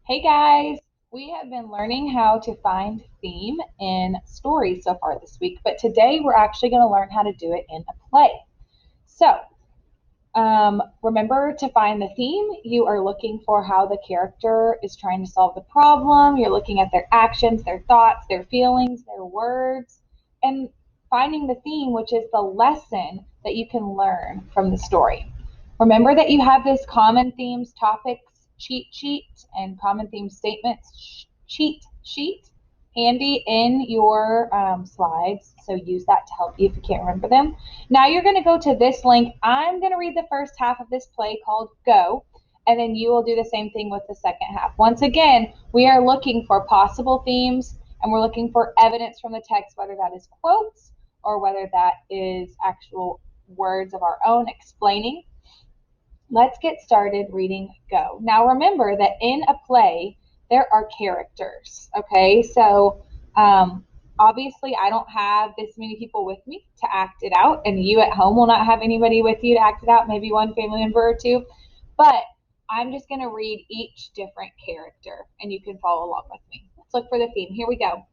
Hey guys, we have been learning how to find theme in stories so far this week, but today we're actually going to learn how to do it in a play. So, remember to find the theme. You are looking for how the character is trying to solve the problem. You're looking at their actions, their thoughts, their feelings, their words, and finding the theme, which is the lesson that you can learn from the story. Remember that you have this common themes, topics, cheat sheet, and common theme statements cheat sheet handy in your slides. So use that to help you if you can't remember them. Now you're going to go to this link. I'm going to read the first half of this play called Go, and then you will do the same thing with the second half. Once again, we are looking for possible themes, and we're looking for evidence from the text, whether that is quotes or whether that is actual words of our own explaining. Let's get started reading Go. Now remember that in a play, there are characters, okay? So obviously I don't have this many people with me to act it out, and you at home will not have anybody with you to act it out, maybe one family member or two, but I'm just going to read each different character, and you can follow along with me. Let's look for the theme. Here we go.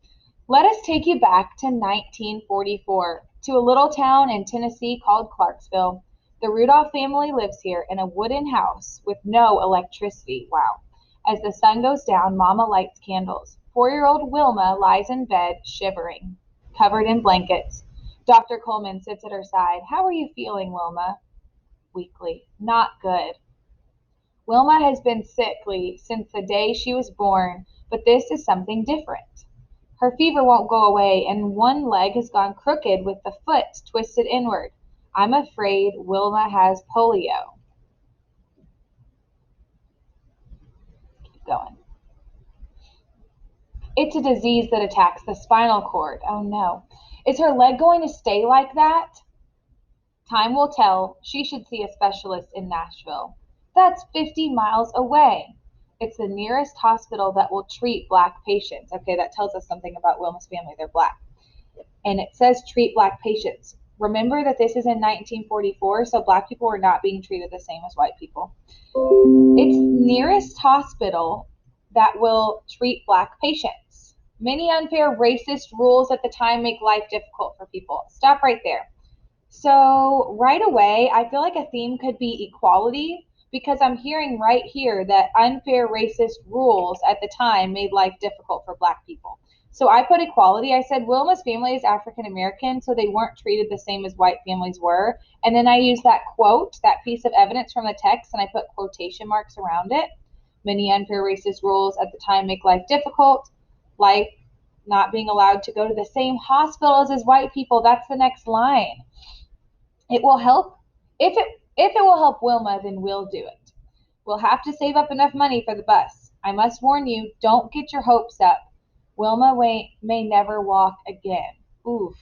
Let us take you back to 1944, to a little town in Tennessee called Clarksville. The Rudolph family lives here in a wooden house with no electricity. Wow. As the sun goes down, Mama lights candles. 4-year-old Wilma lies in bed, shivering, covered in blankets. Dr. Coleman sits at her side. How are you feeling, Wilma? Weakly. Not good. Wilma has been sickly since the day she was born, but this is something different. Her fever won't go away, and one leg has gone crooked with the foot twisted inward. I'm afraid Wilma has polio. Keep going. It's a disease that attacks the spinal cord. Oh no. Is her leg going to stay like that? Time will tell. She should see a specialist in Nashville. That's 50 miles away. It's the nearest hospital that will treat black patients. Okay, that tells us something about Wilma's family. They're black. And it says treat black patients. Remember that this is in 1944, so black people were not being treated the same as white people. It's nearest hospital that will treat black patients. Many unfair racist rules at the time make life difficult for people. Stop right there. So right away, I feel like a theme could be equality, because I'm hearing right here that unfair racist rules at the time made life difficult for black people. So I put equality. I said Wilma's family is African American, so they weren't treated the same as white families were. And then I used that quote, that piece of evidence from the text, and I put quotation marks around it. Many unfair racist rules at the time make life difficult. Life not being allowed to go to the same hospitals as white people. That's the next line. It will help. If it will help Wilma, then we'll do it. We'll have to save up enough money for the bus. I must warn you, don't get your hopes up. Wilma may never walk again. Oof.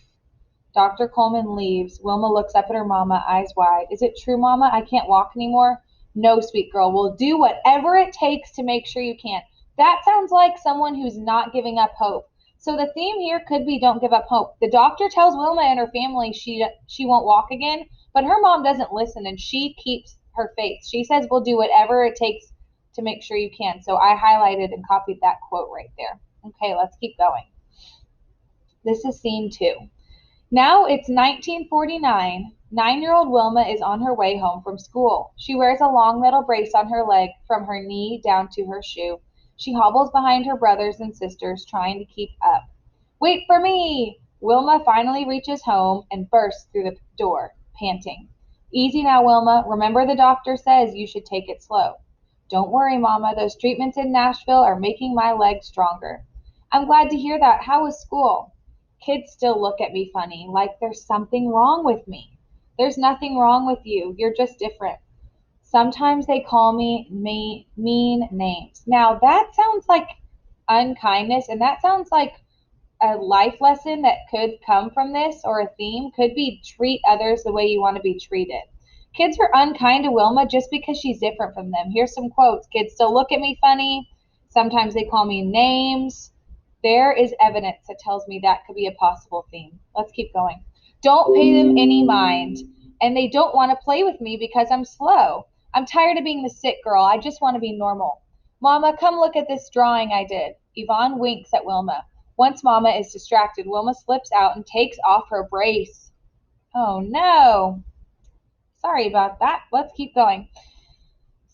Dr. Coleman leaves. Wilma looks up at her mama, eyes wide. Is it true, Mama? I can't walk anymore? No, sweet girl. We'll do whatever it takes to make sure you can. That sounds like someone who's not giving up hope. So the theme here could be don't give up hope. The doctor tells Wilma and her family she won't walk again, but her mom doesn't listen, and she keeps her faith. She says we'll do whatever it takes to make sure you can. So I highlighted and copied that quote right there. Okay, let's keep going. This is scene 2. Now it's 1949. 9-year-old Wilma is on her way home from school. She wears a long metal brace on her leg from her knee down to her shoe. She hobbles behind her brothers and sisters, trying to keep up. Wait for me! Wilma finally reaches home and bursts through the door, panting. Easy now, Wilma. Remember the doctor says you should take it slow. Don't worry, Mama. Those treatments in Nashville are making my legs stronger. I'm glad to hear that. How was school? Kids still look at me funny, like there's something wrong with me. There's nothing wrong with you. You're just different. Sometimes they call me mean names. Now, that sounds like unkindness, and that sounds like a life lesson that could come from this, or a theme could be treat others the way you want to be treated. Kids are unkind to Wilma just because she's different from them. Here's some quotes. Kids still look at me funny. Sometimes they call me names. There is evidence that tells me that could be a possible theme. Let's keep going. Don't pay them any mind. And they don't want to play with me because I'm slow. I'm tired of being the sick girl. I just want to be normal. Mama, come look at this drawing I did. Yvonne winks at Wilma. Once Mama is distracted, Wilma slips out and takes off her brace. Oh no. Sorry about that. Let's keep going.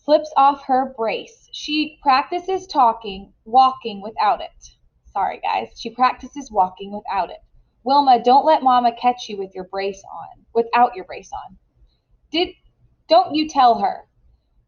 Slips off her brace. She practices walking without it. Sorry, guys. She practices walking without it. Wilma, don't let Mama catch you with your brace on, without your brace on. Don't you tell her.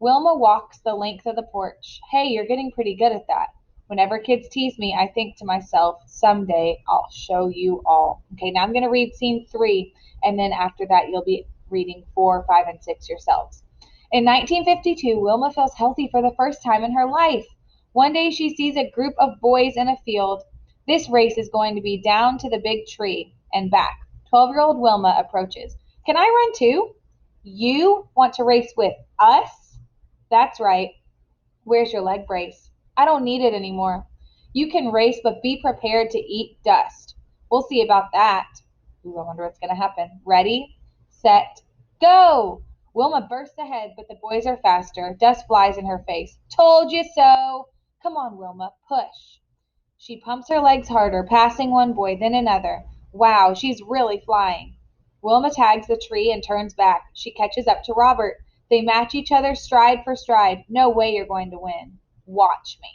Wilma walks the length of the porch. Hey, you're getting pretty good at that. Whenever kids tease me, I think to myself, someday I'll show you all. Okay, now I'm going to read scene 3, and then after that, you'll be reading 4, 5, and 6 yourselves. In 1952, Wilma feels healthy for the first time in her life. One day she sees a group of boys in a field. This race is going to be down to the big tree and back. 12-year-old Wilma approaches. Can I run too? You want to race with us? That's right. Where's your leg brace? I don't need it anymore. You can race, but be prepared to eat dust. We'll see about that. Ooh, I wonder what's going to happen. Ready, set, go! Wilma bursts ahead, but the boys are faster. Dust flies in her face. Told you so! Come on, Wilma, push. She pumps her legs harder, passing one boy, then another. Wow, she's really flying. Wilma tags the tree and turns back. She catches up to Robert. They match each other stride for stride. No way you're going to win. Watch me.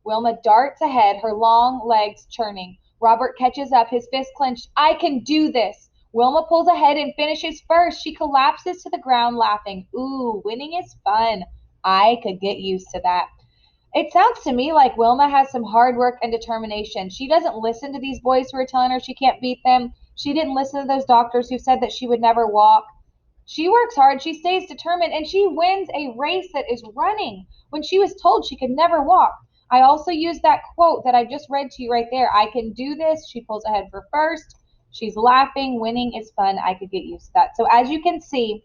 Wilma darts ahead, her long legs churning. Robert catches up, his fist clenched. I can do this. Wilma pulls ahead and finishes first. She collapses to the ground laughing. Ooh, winning is fun. I could get used to that. It sounds to me like Wilma has some hard work and determination. She doesn't listen to these boys who are telling her she can't beat them. She didn't listen to those doctors who said that she would never walk. She works hard, she stays determined, and she wins a race that is running when she was told she could never walk. I also used that quote that I just read to you right there. I can do this. She pulls ahead for first. She's laughing. Winning is fun. I could get used to that. So as you can see,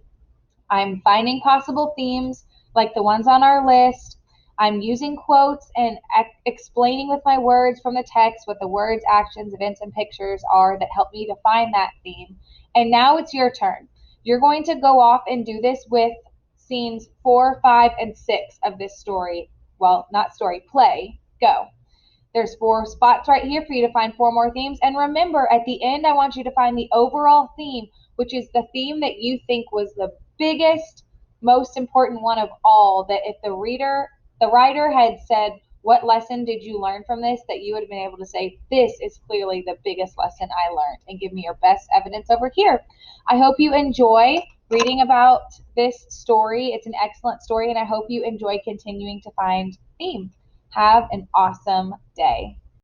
I'm finding possible themes like the ones on our list. I'm using quotes and explaining with my words from the text what the words, actions, events, and pictures are that help me define that theme. And now it's your turn. You're going to go off and do this with scenes 4, 5, and 6 of this story. Well, not story, play. Go. There's 4 spots right here for you to find 4 more themes. And remember, at the end, I want you to find the overall theme, which is the theme that you think was the biggest, most important one of all, that if the writer had said, what lesson did you learn from this, that you would have been able to say, this is clearly the biggest lesson I learned, and give me your best evidence over here. I hope you enjoy reading about this story. It's an excellent story, and I hope you enjoy continuing to find themes. Have an awesome day.